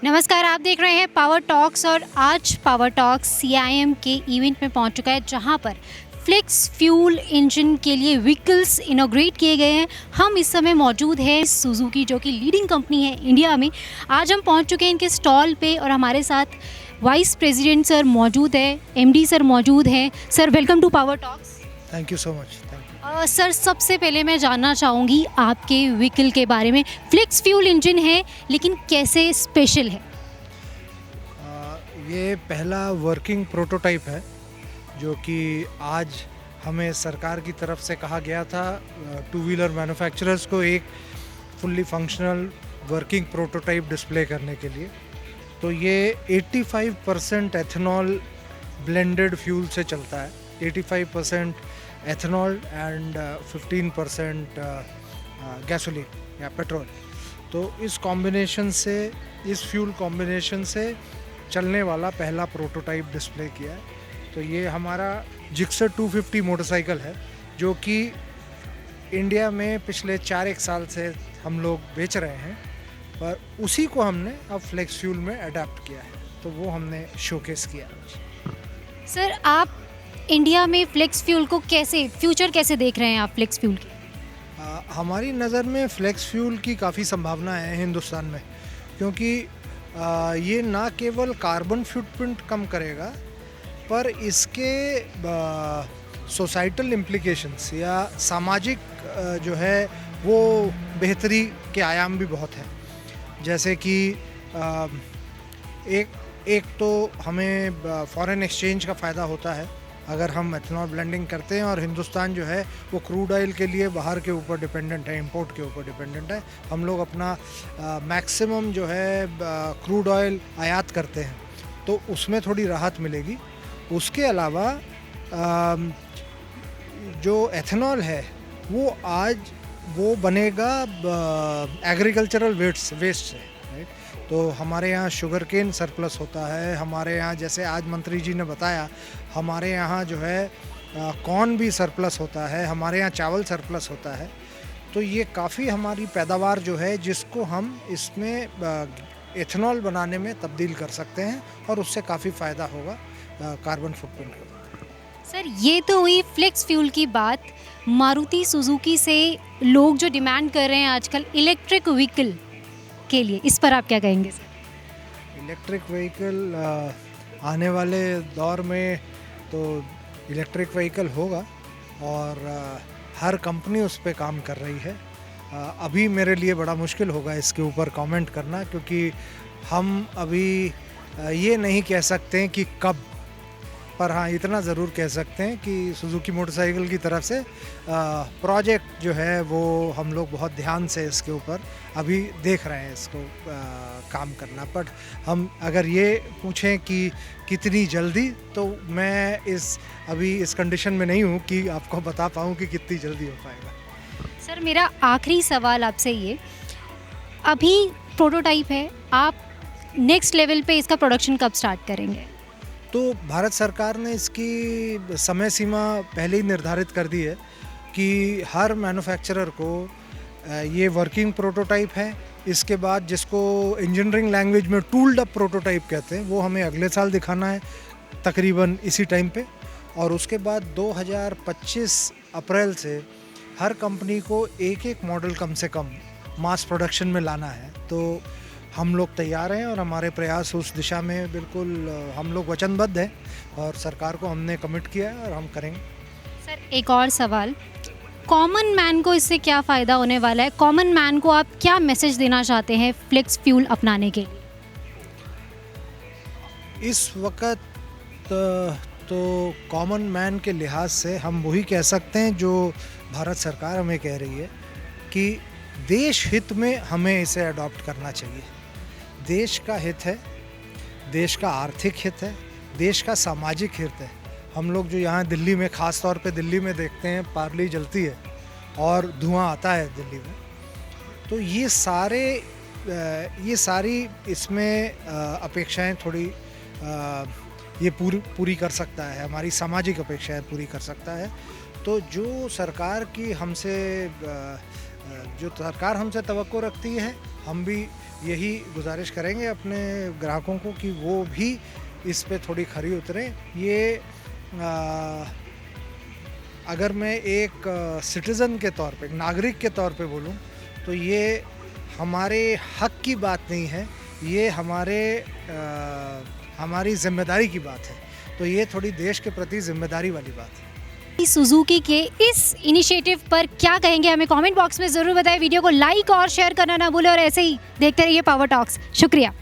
नमस्कार, आप देख रहे हैं पावर टॉक्स और आज पावर टॉक्स सीआईएम के इवेंट में पहुंच चुका है जहां पर फ्लेक्स फ्यूल इंजन के लिए व्हीकल्स इनॉग्रेट किए गए हैं। हम इस समय मौजूद हैं सुजुकी जो कि लीडिंग कंपनी है इंडिया में। आज हम पहुंच चुके हैं इनके स्टॉल पे और हमारे साथ वाइस प्रेसिडेंट सर मौजूद है, एमडी सर मौजूद हैं। Sir welcome to power talks. Thank you so much. Thank you. Sir सबसे पहले मैं जानना चाहूँगी आपके व्हीकल के बारे में। फ्लेक्स फ्यूल इंजन है लेकिन कैसे स्पेशल है? ये पहला वर्किंग प्रोटोटाइप है जो कि आज हमें सरकार की तरफ से कहा गया था टू व्हीलर मैन्युफैक्चरर्स को एक fully functional working prototype display करने के लिए। तो ये 85% एथेनॉल ब्लेंडेड फ्यूल से चलता है, 85% एथेनॉल एंड 15% गैसोलीन या पेट्रोल। तो इस कॉम्बिनेशन से, इस फ्यूल कॉम्बिनेशन से चलने वाला पहला प्रोटोटाइप डिस्प्ले किया है। तो ये हमारा जिक्सर 250 मोटरसाइकिल है जो कि इंडिया में पिछले 4-1 साल से हम लोग बेच रहे हैं, पर उसी को हमने अब फ्लेक्स फ्यूल में अडेप्ट किया है, तो वो हमने शोकेस किया। सर आप इंडिया में फ्लेक्स फ्यूल को कैसे, फ्यूचर कैसे देख रहे हैं आप फ्लेक्स फ्यूल की? हमारी नज़र में फ्लेक्स फ्यूल की काफ़ी संभावना है हिंदुस्तान में, क्योंकि ये ना केवल कार्बन फुटप्रिंट कम करेगा पर इसके सोसाइटल इम्प्लीकेशंस या सामाजिक जो है वो बेहतरी के आयाम भी बहुत हैं। जैसे कि एक तो हमें फॉरेन एक्सचेंज का फ़ायदा होता है अगर हम एथेनॉल ब्लेंडिंग करते हैं, और हिंदुस्तान जो है वो क्रूड ऑयल के लिए बाहर के ऊपर डिपेंडेंट है, इंपोर्ट के ऊपर डिपेंडेंट है। हम लोग अपना मैक्सिमम जो है क्रूड ऑयल आयात करते हैं, तो उसमें थोड़ी राहत मिलेगी। उसके अलावा जो एथेनॉल है वो बनेगा एग्रीकल्चरल वेस्ट से, राइट। तो हमारे यहाँ शुगर केन सरप्लस होता है, हमारे यहाँ जैसे आज मंत्री जी ने बताया, हमारे यहाँ जो है कॉर्न भी सरप्लस होता है, हमारे यहाँ चावल सरप्लस होता है। तो ये काफ़ी हमारी पैदावार जो है जिसको हम इसमें एथेनॉल बनाने में तब्दील कर सकते हैं और उससे काफ़ी फ़ायदा होगा कार्बन फुटप्रिंट को। सर ये तो हुई फ्लेक्स फ्यूल की बात। मारुति सुजुकी से लोग जो डिमांड कर रहे हैं आजकल इलेक्ट्रिक व्हीकल के लिए, इस पर आप क्या कहेंगे सर? इलेक्ट्रिक व्हीकल आने वाले दौर में तो इलेक्ट्रिक व्हीकल होगा और हर कंपनी उस पर काम कर रही है। अभी मेरे लिए बड़ा मुश्किल होगा इसके ऊपर कमेंट करना, क्योंकि हम अभी ये नहीं कह सकते हैं कि कब, पर हाँ इतना ज़रूर कह सकते हैं कि सुजुकी मोटरसाइकिल की तरफ से प्रोजेक्ट जो है वो हम लोग बहुत ध्यान से इसके ऊपर अभी देख रहे हैं इसको काम करना। बट हम अगर ये पूछें कि कितनी जल्दी, तो मैं अभी इस कंडीशन में नहीं हूँ कि आपको बता पाऊँ कि कितनी जल्दी हो पाएगा। सर मेरा आखिरी सवाल आपसे ये, अभी प्रोटोटाइप है, आप नेक्स्ट लेवल पे इसका प्रोडक्शन कब स्टार्ट करेंगे? तो भारत सरकार ने इसकी समय सीमा पहले ही निर्धारित कर दी है कि हर मैन्युफैक्चरर को ये वर्किंग प्रोटोटाइप है, इसके बाद जिसको इंजीनियरिंग लैंग्वेज में टूल्ड अप प्रोटोटाइप कहते हैं, वो हमें अगले साल दिखाना है तकरीबन इसी टाइम पे। और उसके बाद 2025 अप्रैल से हर कंपनी को एक मॉडल कम से कम मास प्रोडक्शन में लाना है। तो हम लोग तैयार हैं और हमारे प्रयास उस दिशा में बिल्कुल हम लोग वचनबद्ध हैं और सरकार को हमने कमिट किया है और हम करेंगे। सर एक और सवाल, कॉमन मैन को इससे क्या फ़ायदा होने वाला है? कॉमन मैन को आप क्या मैसेज देना चाहते हैं फ्लेक्स फ्यूल अपनाने के लिए? इस वक्त तो कॉमन मैन के लिहाज से हम वही कह सकते हैं जो भारत सरकार हमें कह रही है कि देश हित में हमें इसे अडॉप्ट करना चाहिए। देश का हित है, देश का आर्थिक हित है, देश का सामाजिक हित है। हम लोग जो यहाँ दिल्ली में, ख़ास तौर पे दिल्ली में देखते हैं, पार्ली जलती है और धुआं आता है दिल्ली में, तो ये सारी इसमें अपेक्षाएं थोड़ी ये पूरी कर सकता है, हमारी सामाजिक अपेक्षाएं पूरी कर सकता है। तो जो सरकार हमसे तवक्को रखती है, हम भी यही गुजारिश करेंगे अपने ग्राहकों को कि वो भी इस पे थोड़ी खरी उतरें। ये अगर मैं एक सिटीज़न के तौर पे, एक नागरिक के तौर पे बोलूँ तो ये हमारे हक की बात नहीं है, ये हमारी ज़िम्मेदारी की बात है। तो ये थोड़ी देश के प्रति ज़िम्मेदारी वाली बात है। सुजुकी के इस इनिशिएटिव पर क्या कहेंगे हमें कमेंट बॉक्स में ज़रूर बताएं। वीडियो को लाइक और शेयर करना ना भूलें और ऐसे ही देखते रहिए पावर टॉक्स। शुक्रिया।